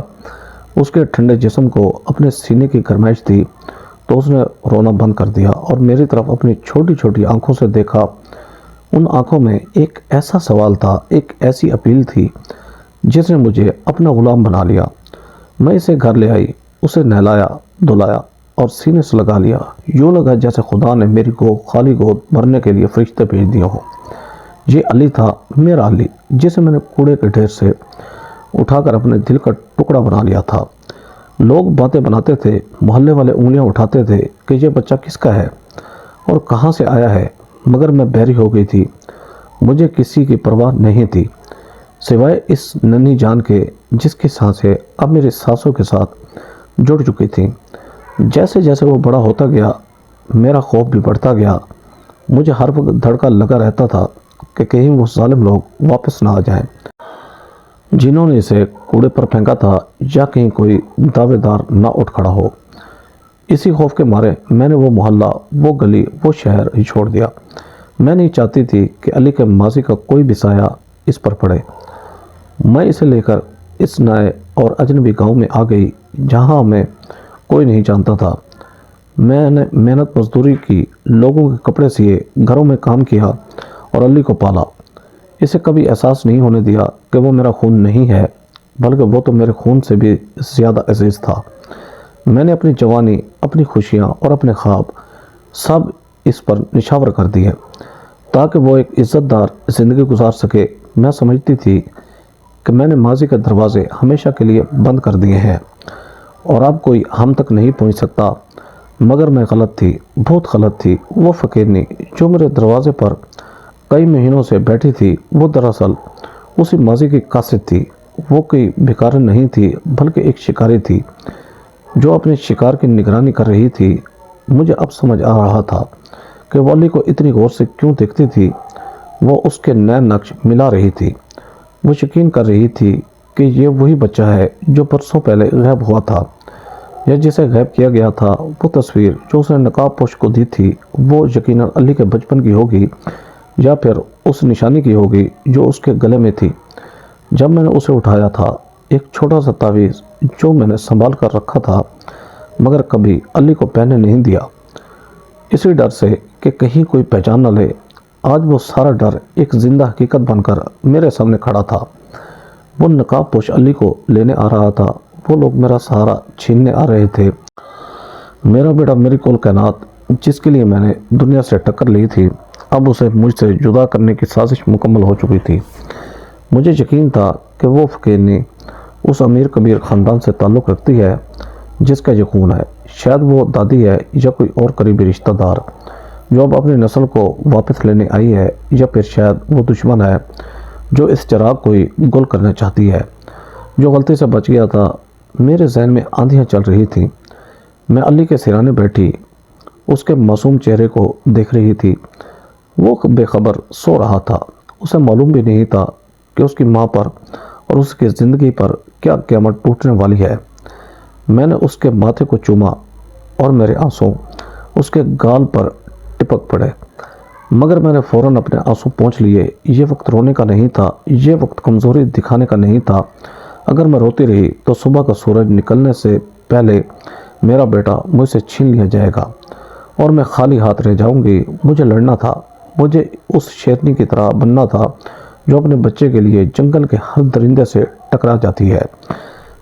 اس کے ٹھنڈے جسم کو اپنے سینے کی گرمائش دی تو اس نے رونا بند کر دیا اور میری طرف اپنی چھوٹی چھوٹی آنکھوں سے دیکھا۔ ان آنکھوں میں ایک ایسا سوال تھا، ایک ایسی اپیل تھی جس نے مجھے اپنا غلام بنا لیا۔ میں اسے گھر لے آئی، اسے نہلایا، دھلایا اور سینے سے لگا لیا۔ یوں لگا جیسے خدا نے میری کو خالی گود بھرنے کے لیے فرشتے بھیج دیے ہوں۔ یہ علی تھا، میرا علی، جسے میں نے کوڑے کے ڈھیر سے اٹھا کر اپنے دل کا ٹکڑا بنا لیا تھا۔ لوگ باتیں بناتے تھے، محلے والے انگلیاں اٹھاتے تھے کہ یہ بچہ کس کا ہے اور کہاں سے آیا ہے، مگر میں بحری ہو گئی تھی۔ مجھے کسی کی پرواہ نہیں تھی سوائے اس ننھی جان کے جس کی سانسیں اب میری سانسوں کے ساتھ جڑ چکی تھیں۔ جیسے جیسے وہ بڑا ہوتا گیا میرا خوف بھی بڑھتا گیا۔ مجھے ہر وقت دھڑکا لگا رہتا تھا کہ کہیں وہ ظالم لوگ واپس نہ آ جائیں جنہوں نے اسے کوڑے پر پھینکا تھا، یا کہیں کوئی دعوے دار نہ اٹھ کھڑا ہو۔ اسی خوف کے مارے میں نے وہ محلہ، وہ گلی، وہ شہر ہی چھوڑ دیا۔ میں نہیں چاہتی تھی کہ علی کے ماضی کا کوئی بھی سایہ اس پر پڑے۔ میں اسے لے کر اس نئے اور اجنبی گاؤں میں آ گئی جہاں میں کوئی نہیں جانتا تھا۔ میں نے محنت مزدوری کی، لوگوں کے کپڑے سیے، گھروں میں کام کیا اور علی کو پالا۔ اسے کبھی احساس نہیں ہونے دیا کہ وہ میرا خون نہیں ہے، بلکہ وہ تو میرے خون سے بھی زیادہ عزیز تھا۔ میں نے اپنی جوانی، اپنی خوشیاں اور اپنے خواب سب اس پر نچھاور کر دیے تاکہ وہ ایک عزت دار زندگی گزار سکے۔ میں سمجھتی تھی کہ میں نے ماضی کے دروازے ہمیشہ کے لیے بند کر دیے ہیں اور اب کوئی ہم تک نہیں پہنچ سکتا، مگر میں غلط تھی، بہت غلط تھی۔ وہ فقیرنی جو میرے دروازے پر کئی مہینوں سے بیٹھی تھی، وہ دراصل اسی ماضی کی قاصد تھی۔ وہ کوئی بھکارن نہیں تھی، بلکہ ایک شکاری تھی جو اپنے شکار کی نگرانی کر رہی تھی۔ مجھے اب سمجھ آ رہا تھا کہ وہ علی کو اتنی غور سے کیوں دیکھتی تھی۔ وہ اس کے نئے نقش ملا رہی تھی۔ وہ یقین کر رہی تھی کہ یہ وہی بچہ ہے جو برسوں پہلے غائب ہوا تھا، یا جسے غائب کیا گیا تھا۔ وہ تصویر جو اس نے نقاب پوش کو دی تھی، وہ یقیناً علی کے بچپن کی ہوگی، یا پھر اس نشانی کی ہوگی جو اس کے گلے میں تھی جب میں نے اسے اٹھایا تھا۔ ایک چھوٹا سا تعویذ جو میں نے سنبھال کر رکھا تھا مگر کبھی علی کو پہننے نہیں دیا، اسی ڈر سے کہ کہیں کوئی پہچان نہ لے۔ آج وہ سارا ڈر ایک زندہ حقیقت بن کر میرے سامنے کھڑا تھا۔ وہ نقاب پوش علی کو لینے آ رہا تھا، وہ لوگ میرا سہارا چھیننے آ رہے تھے۔ میرا بیٹا، میری کل کائنات، جس کے لیے میں نے دنیا سے ٹکر لی تھی، اب اسے مجھ سے جدا کرنے کی سازش مکمل ہو چکی تھی۔ مجھے یقین تھا کہ وہ فقیرنی اس امیر کبیر خاندان سے تعلق رکھتی ہے جس کا یہ خون ہے۔ شاید وہ دادی ہے یا کوئی اور قریبی رشتہ دار جو اب اپنی نسل کو واپس لینے آئی ہے، یا پھر شاید وہ دشمن ہے جو اس چراغ کو ہی گل کرنا چاہتی ہے جو غلطی سے بچ گیا تھا۔ میرے ذہن میں آندھیاں چل رہی تھیں۔ میں علی کے سرانے بیٹھی اس کے معصوم چہرے کو دیکھ رہی تھی۔ وہ بے خبر سو رہا تھا۔ اسے معلوم بھی نہیں تھا کہ اس کی ماں پر اور اس کی زندگی پر کیا قیامت ٹوٹنے والی ہے۔ میں نے اس کے ماتھے کو چوما اور میرے آنسو اس کے گال پر ٹپک پڑے، مگر میں نے فوراً اپنے آنسو پونچھ لیے۔ یہ وقت رونے کا نہیں تھا، یہ وقت کمزوری دکھانے کا نہیں تھا۔ اگر میں روتی رہی تو صبح کا سورج نکلنے سے پہلے میرا بیٹا مجھ سے چھین لیا جائے گا اور میں خالی ہاتھ رہ جاؤں گی۔ مجھے لڑنا تھا، مجھے اس شیرنی کی طرح بننا تھا جو اپنے بچے کے لیے جنگل کے ہر درندے سے ٹکرا جاتی ہے۔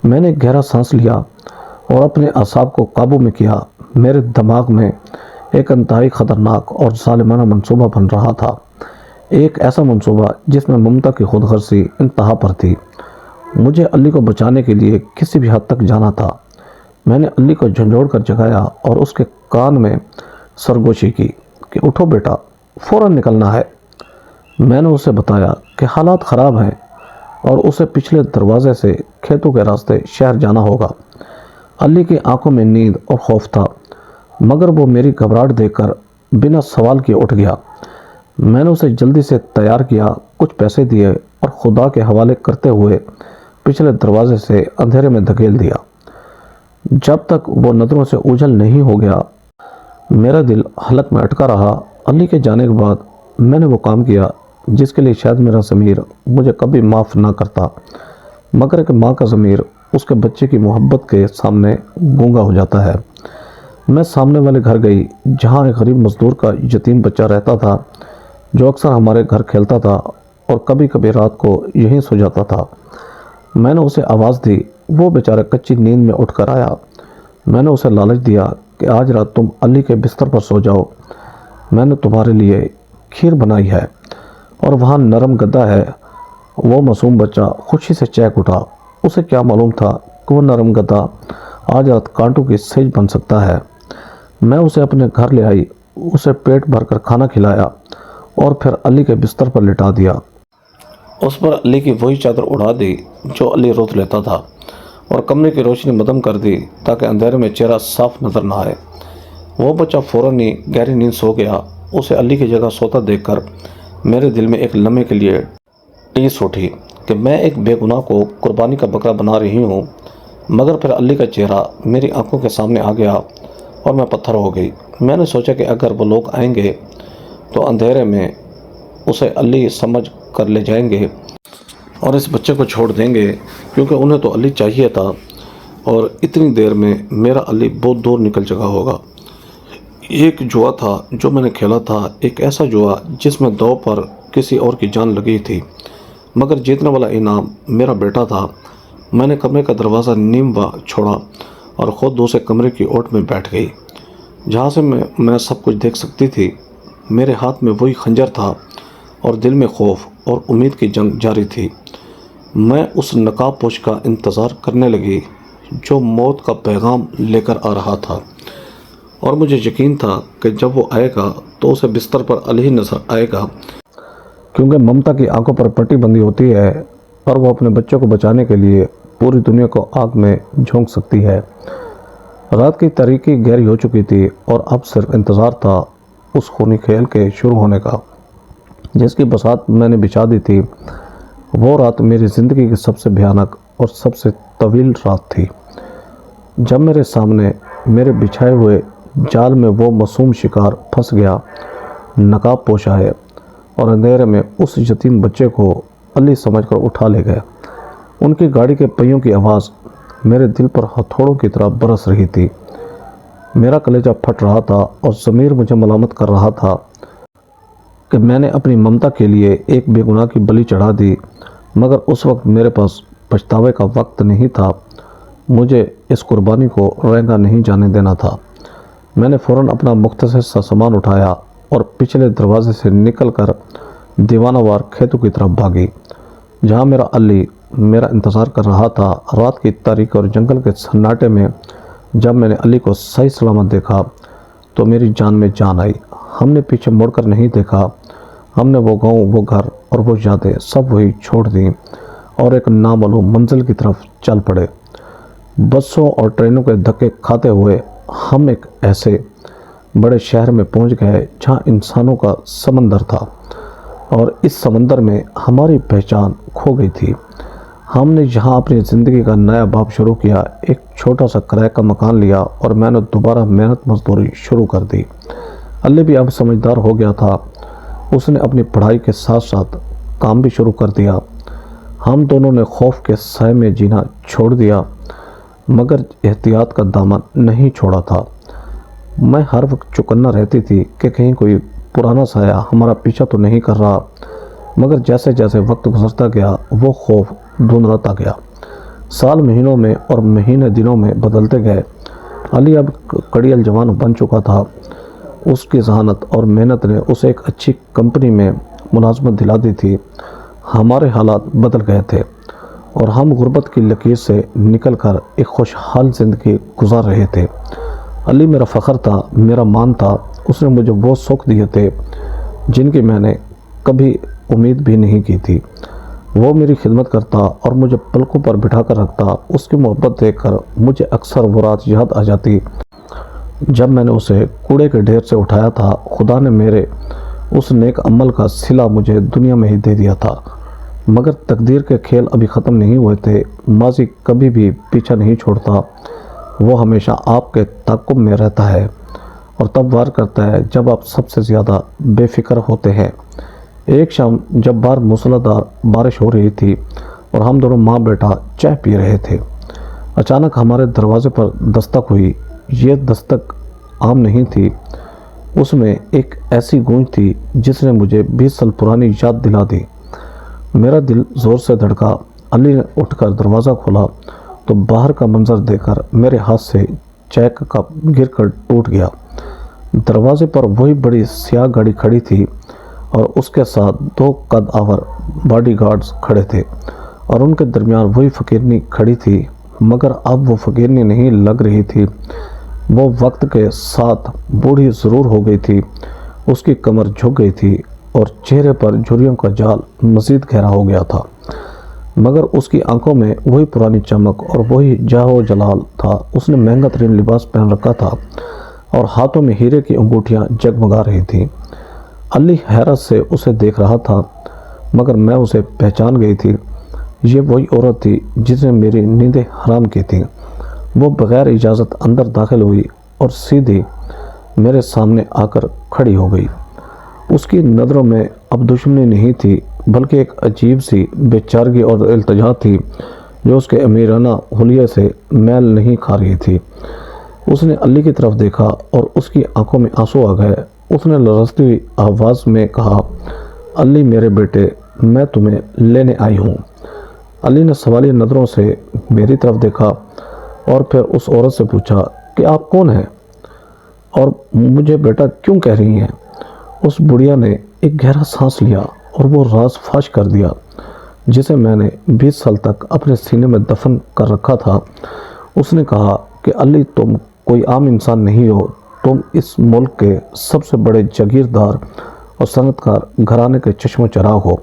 میں نے گہرا سانس لیا اور اپنے اعصاب کو قابو میں کیا۔ میرے دماغ میں ایک انتہائی خطرناک اور ظالمانہ منصوبہ بن رہا تھا، ایک ایسا منصوبہ جس میں ممتا کی خود غرضی انتہا پر تھی۔ مجھے علی کو بچانے کے لیے کسی بھی حد تک جانا تھا۔ میں نے علی کو جھنجھوڑ کر جگایا اور اس کے کان میں سرگوشی کی کہ اٹھو بیٹا، فوراً نکلنا ہے۔ میں نے اسے بتایا کہ حالات خراب ہیں اور اسے پچھلے دروازے سے کھیتوں کے راستے شہر جانا ہوگا۔ علی کی آنکھوں میں نیند اور خوف تھا، مگر وہ میری گھبراہٹ دیکھ کر بنا سوال کیے اٹھ گیا۔ میں نے اسے جلدی سے تیار کیا، کچھ پیسے دیے اور خدا کے حوالے کرتے ہوئے پچھلے دروازے سے اندھیرے میں دھکیل دیا۔ جب تک وہ نظروں سے اوجھل نہیں ہو گیا میرا دل حلق میں اٹکا رہا۔ علی کے جانے کے بعد میں نے وہ کام کیا جس کے لیے شاید میرا ضمیر مجھے کبھی معاف نہ کرتا، مگر ایک ماں کا ضمیر اس کے بچے کی محبت کے سامنے گونگا ہو جاتا ہے۔ میں سامنے والے گھر گئی جہاں ایک غریب مزدور کا یتیم بچہ رہتا تھا جو اکثر ہمارے گھر کھیلتا تھا اور کبھی کبھی رات کو یہیں سو جاتا تھا۔ میں نے اسے آواز دی، وہ بیچارہ کچی نیند میں اٹھ کر آیا۔ میں نے اسے لالچ دیا کہ آج رات تم علی کے بستر پر سو جاؤ، میں نے تمہارے لیے کھیر بنائی ہے اور وہاں نرم گدا ہے۔ وہ معصوم بچہ خوشی سے چہک اٹھا۔ اسے کیا معلوم تھا کہ وہ نرم گدا آج رات کانٹوں کی سیج بن سکتا ہے۔ میں اسے اپنے گھر لے آئی، اسے پیٹ بھر کر کھانا کھلایا اور پھر علی کے بستر پر لٹا دیا۔ اس پر علی کی وہی چادر اڑا دی جو علی روت لیتا تھا اور کمرے کی روشنی مدم کر دی تاکہ اندھیرے میں چہرہ صاف نظر نہ آئے۔ وہ بچہ فوراً ہی گہری نیند سو گیا۔ اسے علی کی جگہ سوتا دیکھ کر میرے دل میں ایک لمحے کے لیے ٹیس اٹھی کہ میں ایک بے گناہ کو قربانی کا بکرا بنا رہی ہوں، مگر پھر علی کا چہرہ میری آنکھوں کے سامنے آ گیا اور میں پتھر ہو گئی۔ میں نے سوچا کہ اگر وہ لوگ آئیں گے تو اندھیرے میں اسے علی سمجھ کر لے جائیں گے اور اس بچے کو چھوڑ دیں گے، کیونکہ انہیں تو علی چاہیے تھا، اور اتنی دیر میں میرا علی بہت دور نکل چکا ہوگا۔ ایک جوا تھا جو میں نے کھیلا تھا، ایک ایسا جوا جس میں دو پر کسی اور کی جان لگی تھی، مگر جیتنے والا انعام میرا بیٹا تھا۔ میں نے کمرے کا دروازہ نیم وا چھوڑا اور خود دوسرے کمرے کی اوٹ میں بیٹھ گئی جہاں سے میں سب کچھ دیکھ سکتی تھی۔ میرے ہاتھ میں وہی خنجر تھا اور دل میں خوف اور امید کی جنگ جاری تھی۔ میں اس نقاب پوش کا انتظار کرنے لگی جو موت کا پیغام لے کر آ رہا تھا، اور مجھے یقین تھا کہ جب وہ آئے گا تو اسے بستر پر علی نظر آئے گا، کیونکہ ممتا کی آنکھوں پر پٹی بندی ہوتی ہے اور وہ اپنے بچوں کو بچانے کے لیے پوری دنیا کو آگ میں جھونک سکتی ہے۔ رات کی تاریکی گہری ہو چکی تھی اور اب صرف انتظار تھا اس خونی کھیل کے شروع ہونے کا جس کی بساط میں نے بچھا دی تھی۔ وہ رات میری زندگی کی سب سے بھیانک اور سب سے طویل رات تھی، جب میرے سامنے میرے بچھائے ہوئے جال میں وہ معصوم شکار پھنس گیا۔ نقاب پوش آئے اور اندھیرے میں اس یتیم بچے کو علی سمجھ کر اٹھا لے گئے۔ ان کی گاڑی کے پہیوں کی آواز میرے دل پر ہتھوڑوں کی طرح برس رہی تھی۔ میرا کلیجہ پھٹ رہا تھا اور ضمیر مجھے ملامت کر رہا تھا کہ میں نے اپنی ممتا کے لیے ایک بے گناہ کی بلی چڑھا دی، مگر اس وقت میرے پاس پچھتاوے کا وقت نہیں تھا۔ مجھے اس قربانی کو رنگا نہیں جانے دینا تھا۔ میں نے فوراً اپنا مختصر سا سامان اٹھایا اور پچھلے دروازے سے نکل کر دیوانہ وار کھیتوں کی طرف بھاگی، جہاں میرا علی میرا انتظار کر رہا تھا۔ رات کی تاریکی اور جنگل کے سناٹے میں جب میں نے علی کو صحیح سلامت دیکھا تو میری جان میں جان آئی۔ ہم نے پیچھے مڑ کر نہیں دیکھا۔ ہم نے وہ گاؤں، وہ گھر اور وہ یادیں سب وہی چھوڑ دیں اور ایک نامعلوم منزل کی طرف چل پڑے۔ بسوں اور ٹرینوں کے دھکے کھاتے ہوئے ہم ایک ایسے بڑے شہر میں پہنچ گئے جہاں انسانوں کا سمندر تھا، اور اس سمندر میں ہماری پہچان کھو گئی تھی۔ ہم نے یہاں اپنی زندگی کا نیا باب شروع کیا۔ ایک چھوٹا سا کرائے کا مکان لیا اور میں نے دوبارہ محنت مزدوری شروع کر دی۔ علی بھی اب سمجھدار ہو گیا تھا۔ اس نے اپنی پڑھائی کے ساتھ ساتھ کام بھی شروع کر دیا۔ ہم دونوں نے خوف کے سائے میں جینا چھوڑ دیا، مگر احتیاط کا دامن نہیں چھوڑا تھا۔ میں ہر وقت چوکنا رہتی تھی کہ کہیں کوئی پرانا سایہ ہمارا پیچھا تو نہیں کر رہا، مگر جیسے جیسے وقت گزرتا گیا وہ خوف دھندلاتا گیا۔ سال مہینوں میں اور مہینے دنوں میں بدلتے گئے۔ علی اب کڑیل جوان بن چکا تھا۔ اس کی ذہانت اور محنت نے اسے ایک اچھی کمپنی میں ملازمت دلا دی تھی۔ ہمارے حالات بدل گئے تھے اور ہم غربت کی لکیر سے نکل کر ایک خوشحال زندگی گزار رہے تھے۔ علی میرا فخر تھا، میرا مان تھا۔ اس نے مجھے وہ سکھ دیے تھے جن کی میں نے کبھی امید بھی نہیں کی تھی۔ وہ میری خدمت کرتا اور مجھے پلکوں پر بٹھا کر رکھتا۔ اس کی محبت دیکھ کر مجھے اکثر وہ رات یاد آ جاتی جب میں نے اسے کوڑے کے ڈھیر سے اٹھایا تھا۔ خدا نے میرے اس نیک عمل کا صلہ مجھے دنیا میں ہی دے دیا تھا، مگر تقدیر کے کھیل ابھی ختم نہیں ہوئے تھے۔ ماضی کبھی بھی پیچھا نہیں چھوڑتا، وہ ہمیشہ آپ کے تعاقب میں رہتا ہے اور تب وار کرتا ہے جب آپ سب سے زیادہ بے فکر ہوتے ہیں۔ ایک شام جب باہر موسلادھار بارش ہو رہی تھی اور ہم دونوں ماں بیٹا چائے پی رہے تھے، اچانک ہمارے دروازے پر دستک ہوئی۔ یہ دستک عام نہیں تھی، اس میں ایک ایسی گونج تھی جس نے مجھے 20 سال پرانی یاد دلا دی۔ میرا دل زور سے دھڑکا۔ علی نے اٹھ کر دروازہ کھولا تو باہر کا منظر دیکھ کر میرے ہاتھ سے چائے کا کپ گر کر ٹوٹ گیا۔ دروازے پر وہی بڑی سیاہ گاڑی کھڑی تھی اور اس کے ساتھ 2 قد آور باڈی گارڈز کھڑے تھے، اور ان کے درمیان وہی فقیرنی کھڑی تھی، مگر اب وہ فقیرنی نہیں لگ رہی تھی۔ وہ وقت کے ساتھ بوڑھی ضرور ہو گئی تھی۔ اس کی کمر جھک گئی تھی اور چہرے پر جھریوں کا جال مزید گہرا ہو گیا تھا، مگر اس کی آنکھوں میں وہی پرانی چمک اور وہی جاہ و جلال تھا۔ اس نے مہنگا ترین لباس پہن رکھا تھا اور ہاتھوں میں ہیرے کی انگوٹھیاں جگمگا رہی تھیں۔ علی حیرت سے اسے دیکھ رہا تھا، مگر میں اسے پہچان گئی تھی۔ یہ وہی عورت تھی جس نے میری نیندیں حرام کی تھیں۔ وہ بغیر اجازت اندر داخل ہوئی اور سیدھی میرے سامنے آ کر کھڑی ہو گئی۔ اس کی نظروں میں اب دشمنی نہیں تھی، بلکہ ایک عجیب سی بے چارگی اور التجا تھی جو اس کے امیرانہ حلیے سے میل نہیں کھا رہی تھی۔ اس نے علی کی طرف دیکھا اور اس کی آنکھوں میں آنسو آ گئے۔ اس نے لرزتی ہوئی آواز میں کہا، علی میرے بیٹے، میں تمہیں لینے آئی ہوں۔ علی نے سوالیہ نظروں سے میری طرف دیکھا اور پھر اس عورت سے پوچھا کہ آپ کون ہیں اور مجھے بیٹا کیوں کہہ رہی ہیں؟ اس بڑھیا نے ایک گہرا سانس لیا اور وہ راز فاش کر دیا جسے میں نے 20 سال تک اپنے سینے میں دفن کر رکھا تھا۔ اس نے کہا کہ علی، تم کوئی عام انسان نہیں ہو، تم اس ملک کے سب سے بڑے جاگیردار اور صنعت کار گھرانے کے چشم و چراغ ہو۔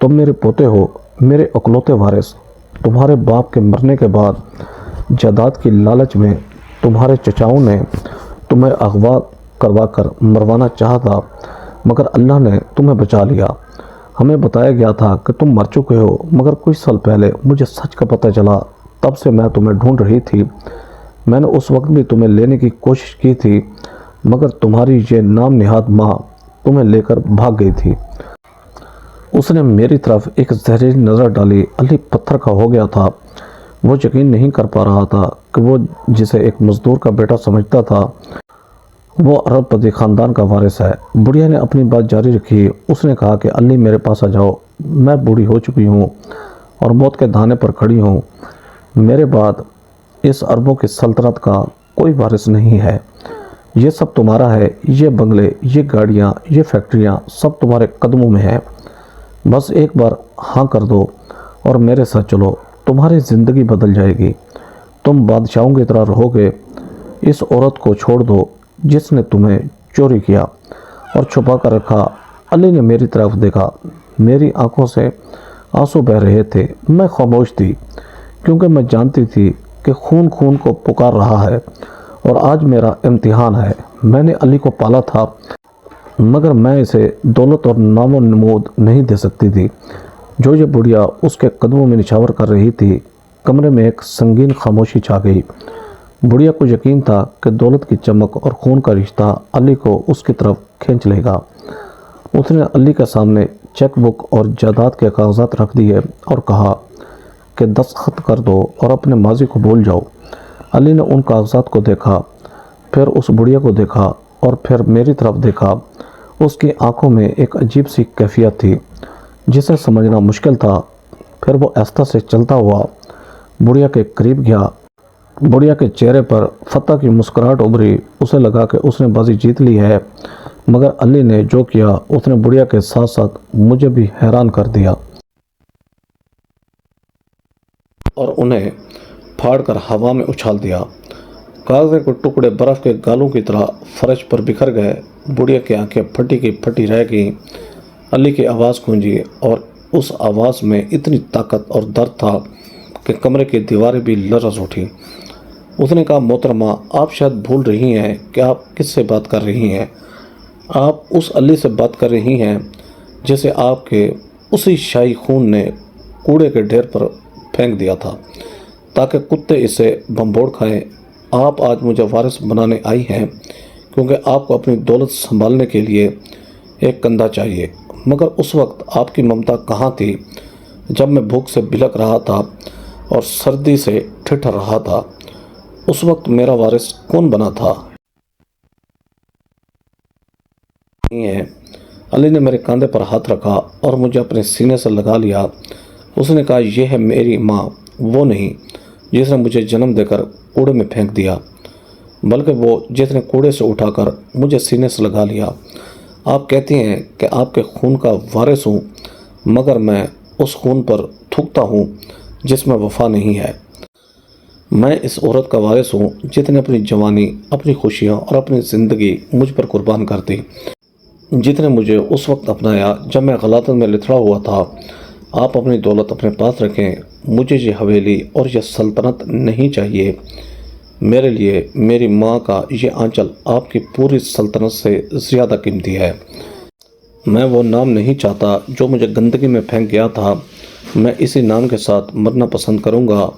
تم میرے پوتے ہو، میرے اکلوتے وارث۔ تمہارے باپ کے مرنے کے بعد جائیداد کی لالچ میں تمہارے چچاؤں نے تمہیں اغوا کروا کر مروانا چاہا تھا، مگر اللہ نے تمہیں بچا لیا۔ ہمیں بتایا گیا تھا کہ تم مر چکے ہو، مگر کچھ سال پہلے مجھے سچ کا پتہ چلا۔ تب سے میں تمہیں ڈھونڈ رہی تھی۔ میں نے اس وقت بھی تمہیں لینے کی کوشش کی تھی، مگر تمہاری یہ نام نہاد ماں تمہیں لے کر بھاگ گئی تھی۔ اس نے میری طرف ایک زہریلی نظر ڈالی۔ علی پتھر کا ہو گیا تھا۔ وہ یقین نہیں کر پا رہا تھا کہ وہ جسے ایک مزدور کا بیٹا سمجھتا تھا وہ ارب پتی خاندان کا وارث ہے۔ بڑھیا نے اپنی بات جاری رکھی۔ اس نے کہا کہ علی میرے پاس آ جاؤ، میں بوڑھی ہو چکی ہوں اور موت کے دہانے پر کھڑی ہوں۔ میرے بعد اس اربوں کی سلطنت کا کوئی وارث نہیں ہے۔ یہ سب تمہارا ہے، یہ بنگلے، یہ گاڑیاں، یہ فیکٹریاں سب تمہارے قدموں میں ہیں۔ بس ایک بار ہاں کر دو اور میرے ساتھ چلو، تمہاری زندگی بدل جائے گی۔ تم بادشاہوں کی طرح رہو گے۔ اس عورت کو چھوڑ دو جس نے تمہیں چوری کیا اور چھپا کر رکھا۔ علی نے میری طرف دیکھا۔ میری آنکھوں سے آنسو بہہ رہے تھے۔ میں خاموش تھی کیونکہ میں جانتی تھی کہ خون خون کو پکار رہا ہے اور آج میرا امتحان ہے۔ میں نے علی کو پالا تھا مگر میں اسے دولت اور نام و نمود نہیں دے سکتی تھی جو یہ بڑھیا اس کے قدموں میں نچھاور کر رہی تھی۔ کمرے میں ایک سنگین خاموشی چھا گئی۔ بڑھیا کو یقین تھا کہ دولت کی چمک اور خون کا رشتہ علی کو اس کی طرف کھینچ لے گا۔ اس نے علی کے سامنے چیک بک اور جائیداد کے کاغذات رکھ دیے اور کہا کہ دستخط کر دو اور اپنے ماضی کو بھول جاؤ۔ علی نے ان کاغذات کو دیکھا، پھر اس بڑھیا کو دیکھا اور پھر میری طرف دیکھا۔ اس کی آنکھوں میں ایک عجیب سی کیفیت تھی جسے سمجھنا مشکل تھا۔ پھر وہ آہستہ سے چلتا ہوا بڑھیا کے قریب گیا۔ بڑھیا کے چہرے پر فتح کی مسکراہٹ ابھری۔ اسے لگا کہ اس نے بازی جیت لی ہے، مگر علی نے جو کیا اس نے بڑھیا کے ساتھ ساتھ مجھے بھی حیران کر دیا اور انہیں پھاڑ کر ہوا میں اچھال دیا۔ کاغذ کے ٹکڑے برف کے گالوں کی طرح فرش پر بکھر گئے۔ بڑھیا کی آنکھیں پھٹی کی پھٹی رہ گئیں۔ علی کی آواز گونجی اور اس آواز میں اتنی طاقت اور درد تھا کہ کمرے کی دیواریں بھی لرز اٹھیں۔ اس نے کہا محترمہ، آپ شاید بھول رہی ہیں کہ آپ کس سے بات کر رہی ہیں۔ آپ اس علی سے بات کر رہی ہیں جسے آپ کے اسی شاہی خون نے کوڑے کے ڈھیر پر پھینک دیا تھا تاکہ کتے اسے بمبوڑ کھائیں۔ آپ آج مجھے وارث بنانے آئی ہیں کیونکہ آپ کو اپنی دولت سنبھالنے کے لیے ایک کندھا چاہیے، مگر اس وقت آپ کی ممتا کہاں تھی جب میں بھوک سے بلک رہا تھا اور سردی سے ٹھٹھر رہا تھا؟ اس وقت میرا وارث کون بنا تھا؟ علی نے میرے کاندھے پر ہاتھ رکھا اور مجھے اپنے سینے سے لگا لیا۔ اس نے کہا یہ ہے میری ماں، وہ نہیں جس نے مجھے جنم دے کر کوڑے میں پھینک دیا، بلکہ وہ جس نے کوڑے سے اٹھا کر مجھے سینے سے لگا لیا۔ آپ کہتی ہیں کہ آپ کے خون کا وارث ہوں، مگر میں اس خون پر تھوکتا ہوں جس میں وفا نہیں ہے۔ میں اس عورت کا وارث ہوں جس نے اپنی جوانی، اپنی خوشیاں اور اپنی زندگی مجھ پر قربان کر دی، جس نے مجھے اس وقت اپنایا جب میں غلاطت میں لتھڑا ہوا تھا۔ آپ اپنی دولت اپنے پاس رکھیں، مجھے یہ حویلی اور یہ سلطنت نہیں چاہیے۔ میرے لیے میری ماں کا یہ آنچل آپ کی پوری سلطنت سے زیادہ قیمتی ہے۔ میں وہ نام نہیں چاہتا جو مجھے گندگی میں پھینک گیا تھا۔ میں اسی نام کے ساتھ مرنا پسند کروں گا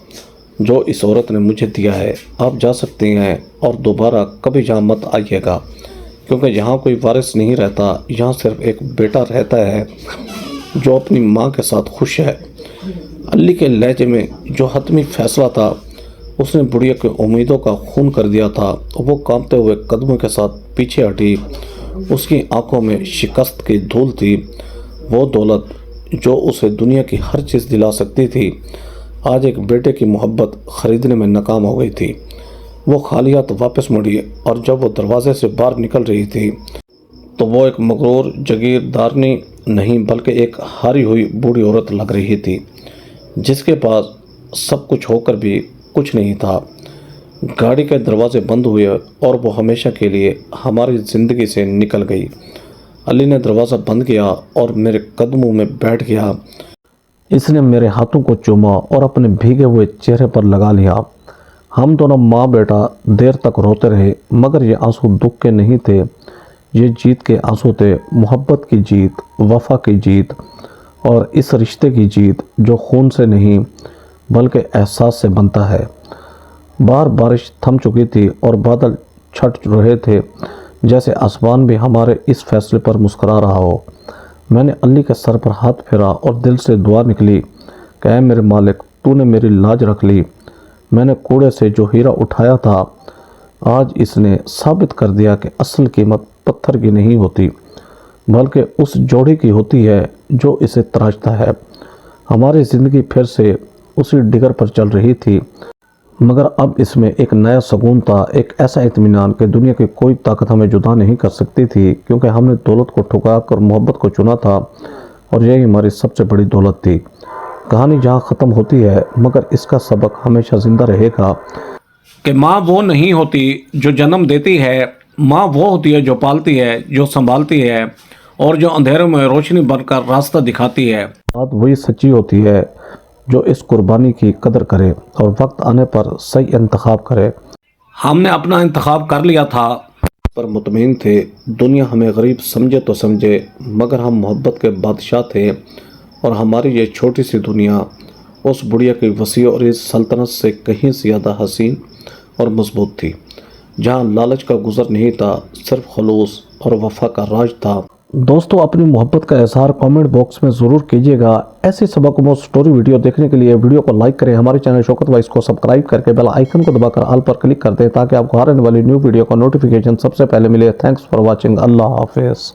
جو اس عورت نے مجھے دیا ہے۔ آپ جا سکتی ہیں اور دوبارہ کبھی یہاں مت آئیے گا، کیونکہ یہاں کوئی وارث نہیں رہتا، یہاں صرف ایک بیٹا رہتا ہے جو اپنی ماں کے ساتھ خوش ہے۔ علی کے لہجے میں جو حتمی فیصلہ تھا، اس نے بڑھیا کی امیدوں کا خون کر دیا تھا۔ وہ کانپتے ہوئے قدموں کے ساتھ پیچھے ہٹی۔ اس کی آنکھوں میں شکست کی دھول تھی۔ وہ دولت جو اسے دنیا کی ہر چیز دلا سکتی تھی، آج ایک بیٹے کی محبت خریدنے میں ناکام ہو گئی تھی۔ وہ خالی ہاتھ واپس مڑی اور جب وہ دروازے سے باہر نکل رہی تھی تو وہ ایک مغرور جگیردارنی نہیں بلکہ ایک ہاری ہوئی بوڑھی عورت لگ رہی تھی جس کے پاس سب کچھ ہو کر بھی کچھ نہیں تھا۔ گاڑی کے دروازے بند ہوئے اور وہ ہمیشہ کے لیے ہماری زندگی سے نکل گئی۔ علی نے دروازہ بند کیا اور میرے قدموں میں بیٹھ گیا۔ اس نے میرے ہاتھوں کو چوما اور اپنے بھیگے ہوئے چہرے پر لگا لیا۔ ہم دونوں ماں بیٹا دیر تک روتے رہے، مگر یہ آنسو دکھ کے نہیں تھے، یہ جیت کے آنسو تھے، محبت کی جیت، وفا کی جیت اور اس رشتے کی جیت جو خون سے نہیں بلکہ احساس سے بنتا ہے۔ باہر بارش تھم چکی تھی اور بادل چھٹ رہے تھے، جیسے آسمان بھی ہمارے اس فیصلے پر مسکرا رہا ہو۔ میں نے علی کے سر پر ہاتھ پھیرا اور دل سے دعا نکلی کہ اے میرے مالک، تو نے میری لاج رکھ لی۔ میں نے کوڑے سے جو ہیرا اٹھایا تھا، آج اس نے ثابت کر دیا کہ اصل قیمت پتھر کی نہیں ہوتی بلکہ اس جوڑے کی ہوتی ہے جو اسے تراشتا ہے۔ ہماری زندگی پھر سے اسی ڈگر پر چل رہی تھی، مگر اب اس میں ایک نیا سکون تھا، ایک ایسا اطمینان کہ دنیا کی کوئی طاقت ہمیں جدا نہیں کر سکتی تھی، کیونکہ ہم نے دولت کو ٹھکرا کر محبت کو چنا تھا، اور یہی ہماری سب سے بڑی دولت تھی۔ کہانی جہاں ختم ہوتی ہے، مگر اس کا سبق ہمیشہ زندہ رہے گا کہ ماں وہ نہیں ہوتی جو جنم دیتی ہے، ماں وہ ہوتی ہے جو پالتی ہے، جو سنبھالتی ہے، اور جو اندھیروں میں روشنی بن کر راستہ دکھاتی ہے۔ بات وہی سچی ہوتی ہے جو اس قربانی کی قدر کرے اور وقت آنے پر صحیح انتخاب کرے۔ ہم نے اپنا انتخاب کر لیا تھا، پر مطمئن تھے۔ دنیا ہمیں غریب سمجھے تو سمجھے، مگر ہم محبت کے بادشاہ تھے، اور ہماری یہ چھوٹی سی دنیا اس بڑھیا کی وسیع اور اس سلطنت سے کہیں زیادہ حسین اور مضبوط تھی، جہاں لالچ کا گزر نہیں تھا، صرف خلوص اور وفا کا راج تھا۔ دوستو، اپنی محبت کا اظہار کامنٹ باکس میں ضرور کیجیے گا۔ ایسی سبق آموز سٹوری ویڈیو دیکھنے کے لیے ویڈیو کو لائک کریں، ہمارے چینل شوکت وائس کو سبسکرائب کر کے بیل آئیکن کو دبا کر آل پر کلک کر دیں تاکہ آپ کو ہر آنے والی نیو ویڈیو کا نوٹیفیکیشن سب سے پہلے ملے۔ Thanks for watching. اللہ حافظ۔